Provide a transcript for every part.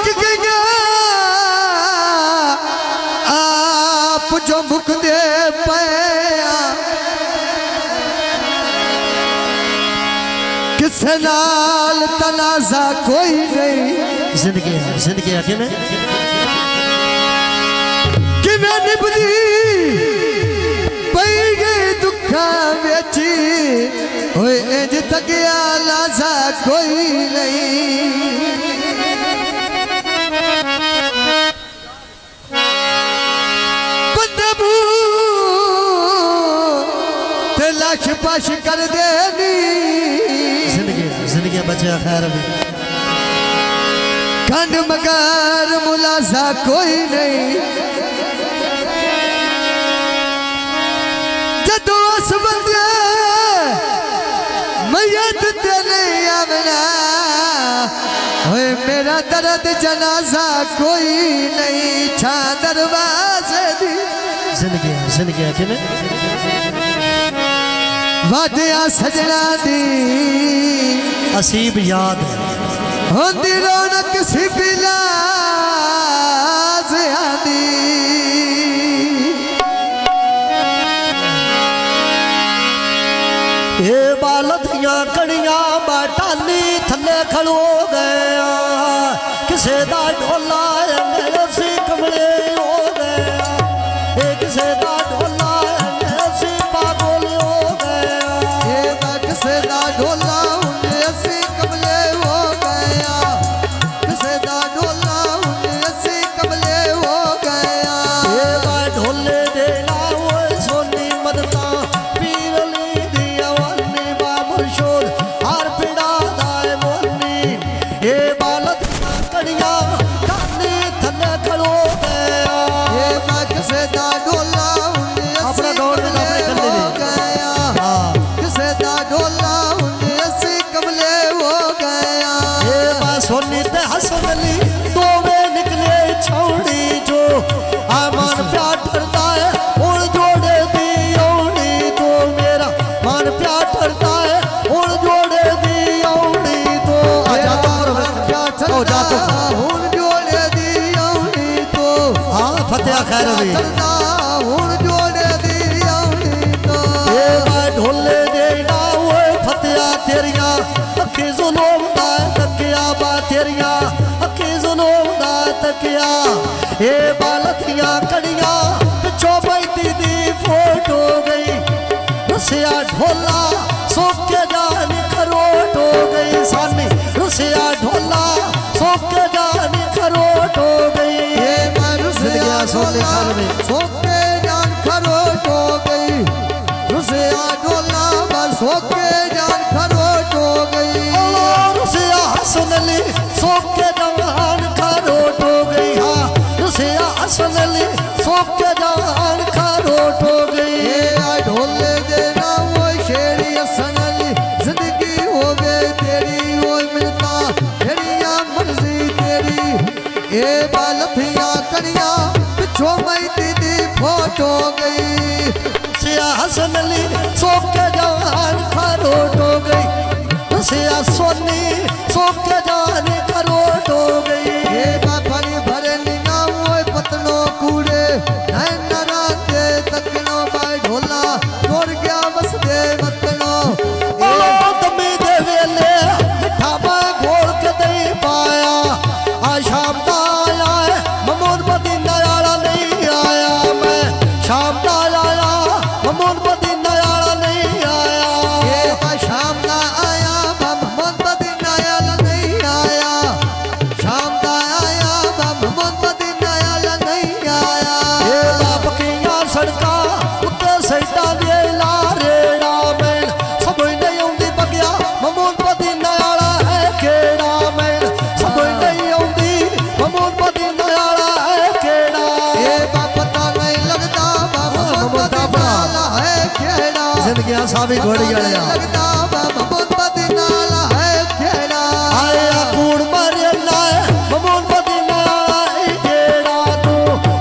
थक गया आप जो मुख दे पाया किसे नाल तनाजा कोई नहीं जिंदगी है कि मैं निभदी पई गई दुखा बेची होए इंज तकिया लाजा कोई नहीं बदबू ते लाश पाश कर देनी जिंदगी बचे खैर भी खंड मगर मुलाजा कोई नहीं जदों अस बंदे मैयत ते नहीं आमना होए मेरा दर्द जनाजा कोई नहीं छा दरवाजे दी जिंदगी है कि वादिया सजना दी असीब याद होंदी रौनक सी बिला दी ये बालतियां कड़ियां बाटाली थले खड़ो गया किसे दा ढोला मेरे सी कमले हो गया ये किसे दा ढोला मेरे सी पागल हो गया ये किसे दा ढोला उन्हें सी कमले हो गया किसे दा ढोला उन्हें सी कमले हो गया ये ढोले देना वो सोनी मदता पीरली दिया वाली बाबुर शोर हार पिड़ा दाए मोरनी ये बालत कड़ियां काली थले खड़ो गया ये किसे दा ढोला उन्हें अपना दौड़ में अपने हो गया किसे दा ढोला उन्हें सी कमले हो गया ये सोनी ते हसन अली दोवे निकले छौड़ी जो आमान प्यार ठरता है उन जोड़े दी औड़ी तो मेरा मान प्यार ठरता है उन जोड़े दी औड़ी तो आजा तो जा तो हुन जोड़े दी औनी तो हाँ फतेह खैर भी हुन जोड़े दी औनी तो ये ढोले देना वो फतेह तेरिया अखी जुलूम दा तकिया बा तेरिया अखी जुलूम दा तकिया ये बालतियां कड़ियां पिछो बैठी दी फोटो गई रुसिया ढोला सोके जानी खरोट हो गई सानी रुसिया ढोला सोके जानी खरोट हो गई ये रुसिया सोके जान खरोट हो गई रुसिया ढोला बस सोके जान खरोट हो गई रुसिया हसन अली सोके जान खरोट हो गई हाँ रुसिया हसन अली सोके जान खरोट हो गई ये ढोले देना वो शेरी हसन अली जिंदगी हो गई तेरी वो मिलता तेरिया मर्जी तेरी ये बालतियां कड़ियां पिछो मई दीदी फोटो गई रुसिया हसन अली सोके जान खरोट हो गई रुसिया सोनी सोके जान खरोट हो गई ये बाफरी भरे निगा वो पतनो कूड़े नैना दे तकनो बाई ढोला तोड़ गया बस दे मतनो तमी दे वेले मिठा मैं घोल के दही पाया आ शाम दा आया है ममून मदीना वाला नहीं आया मैं शाम दा आया ममून मदीना वाला नहीं आया ये शाम दा आया मोहम्मद मदीना वाला नहीं आया शाम दा आया मोहम्मद मदीना वाला नहीं आया ये लापकियां सड़का उत्ते सैदा दे लारेड़ा मैं सब नहीं आउंदी बगिया ममून मदीना वाला है केड़ा मैं सब नहीं आउंदी ममून मदीना वाला है केड़ा ये पता नहीं लगता मोहम्मद मदीना वाला है खेड़ा जिंदगी सावी घोड़ी गया लगता मोहम्मद मदीना वाला है खेड़ा आया कूड़ मरे लाए ममून मदीना वाला है केड़ा तू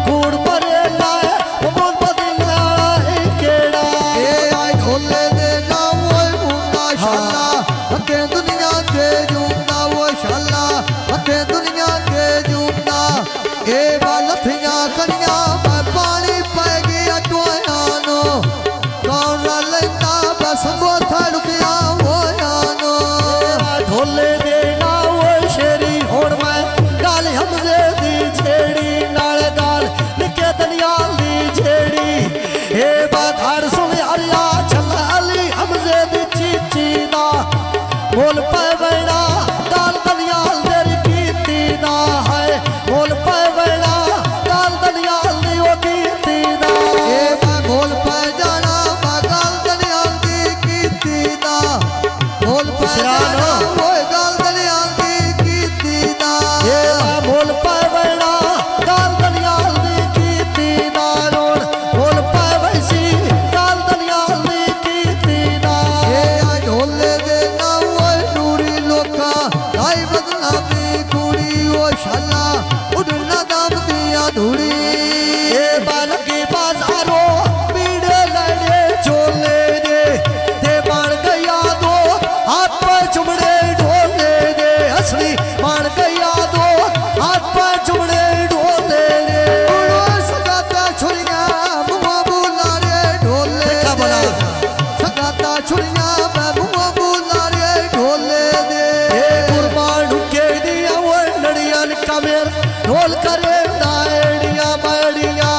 कूड़ मरे लाए ममून मदीना वाला है केड़ा ये आई ढोले दे ना वो मुंडा शाला हके दुनिया के जूंदा वो शाला हके दुनिया के सिरानो ओए गाल दलियाल दी कीती दा ये मोल पाए बैना गाल दलियाल दी कीती दा रोण मोल पाए वैसी गाल दलियाल दी कीती दा ये आ ढोले दे ना ओए नूरी लोका लाई बदनामी कुड़ी ओ शाला उड़ना दाम दिया धूड़ी ये बालकी बाजारो पीड़े लड़े चोले दे ते बन गया दो हाथ पर चुमड़े ढोले दे असली बन गया दो हाथ पर चुमड़े ढोले दे उड़ो सगाता छुरिया मुआ बुला रे ढोले देखा बोला। सगाता छुरिया मुआ बुला रे ढोले दे ये कुर्बान के दिया वो लड़िया निका मेर ढोल करे दाएड़िया बैड़िया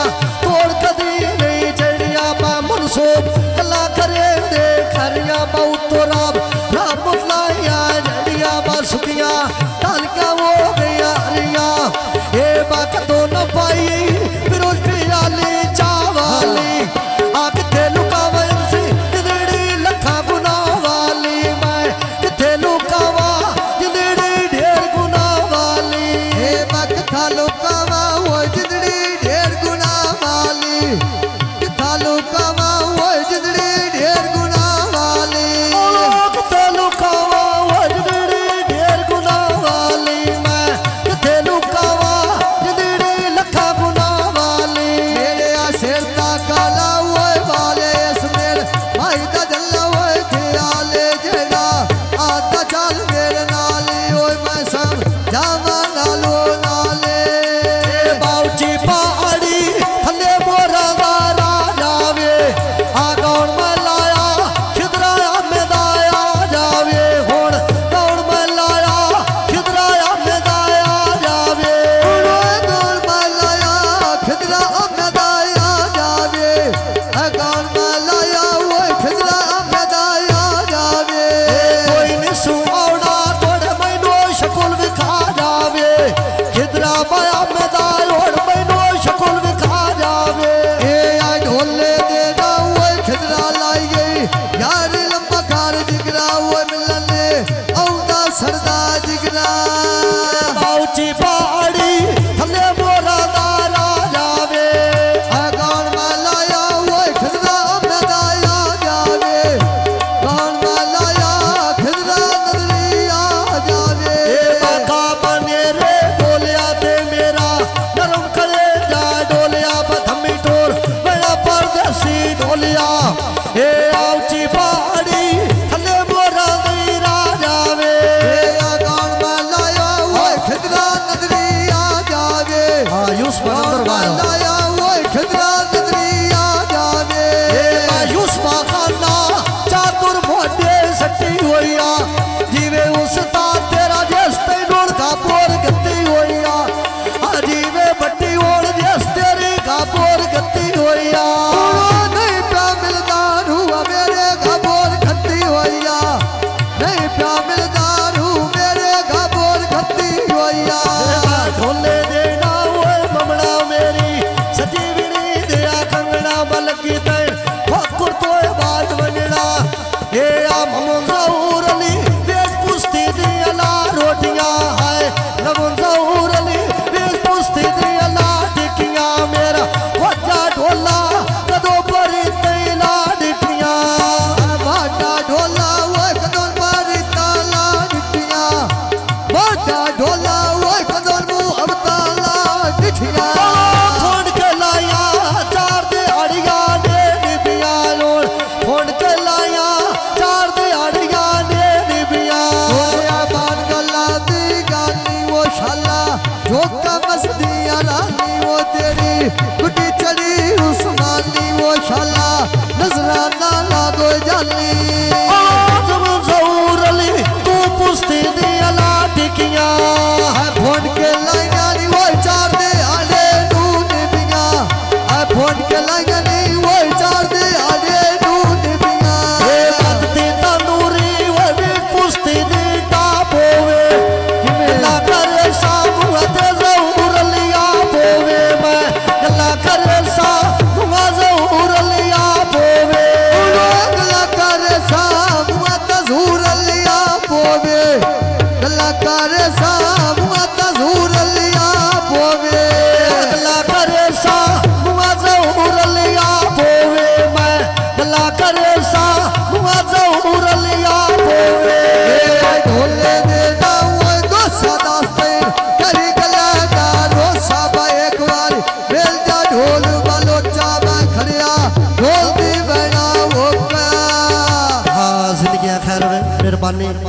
तोड़ कदी नहीं जड़िया बा मनसूब कला करे दे खरिया बहुत तो राम लाया जड़िया बा सुखिया तालिका वो गया हरिया ये बात तो न पाई फिरोज पियाली चावाली आग थे लुकावा से जिंदड़ी लखा गुना वाली मैं किथे लुकावा जिंदड़ी ढेर गुना वाली हे मक थालो कावा वो जिंदड़ी ढेर गुना वाली थालो कावा वो जिंदड़ी ढेर गुना वाली किथे लुकावा वो जिंदड़ी ढेर गुना वाली मैं किथे लुकावा जिंदड़ी लखा गुना वाली मेरे आ शेर दा काला वो वाले इसमें भाई दा जल्ला वो ख्याले जेड़ा आदा चाल मेरे नाली ओए मैं सब जावा नालो नाले बाउची पहाड़ी थले मोरा दारा जावे आ गौड़ में लाया खिदराया में दाया जावे होड़ गौड़ में लाया खिदराया में दाया जावे उड़ो गोल मलाया खिदरा अमदाया जावे अगान मलाया वो खिदरा अमदाया जावे कोई नहीं सुआवड़ा थोड़े महीनों शकुल विखा जावे खिदरा माया में दाय होड़ महीनों शकुल विखा जावे ए आ ढोले दे ना वो खिदरा लाई गई यार लंबा कार जिगरा वो मिलने औदा सरदा जिगरा बाउची पहाड़ी थले मोरा दारा जावे अगान मलाया वो खिदरा अमदाया जावे गान मलाया खिदरा नदरिया जावे ए बाका बने रे डोलिया ते मेरा नरम करे जा डोलिया बधमी टोर बड़ा परदेसी डोलिया ए बाउची पहाड़ी थले मोरा दईरा जावे गान मलाया वो खिदरा नदरिया जावे आयुष बंदर गायो मलाया वो खिदरा नदरिया जावे आयुष खाना चातुर मोटे सट्टी होइया जीवे उसता तेरा जेस तैनोड़ का पोर गति होइया जीवे बट्टी ओढ़ जेस तेरी का पोर गति होइया नहीं प्या मिलदार हुआ मेरे घबोर खत्ती होइया नहीं प्या मिलदार हूँ मेरे घबोर खत्ती होइया ढोले देना वो ममड़ा मेरी सजी विनी दिया कंगना बलकी तैन ठोकुर तो बात बनना ये आ ममन जहूर अली वेश पुस्ती दियला रोटियां है नमन जहूर अली वेश पुस्ती दियला टिकियां मेरा वजा ढोला कदों परी तैला डिटियां बाटा ढोला वो कदों पर ताला डिठिया बाटा ढोला वो कदों मुँह अब ताला डिठिया फोन के लाया चार दे अड़िया ने डिबिया लोड़ फोन के लाया चार दे अड़िया मेहरबानी।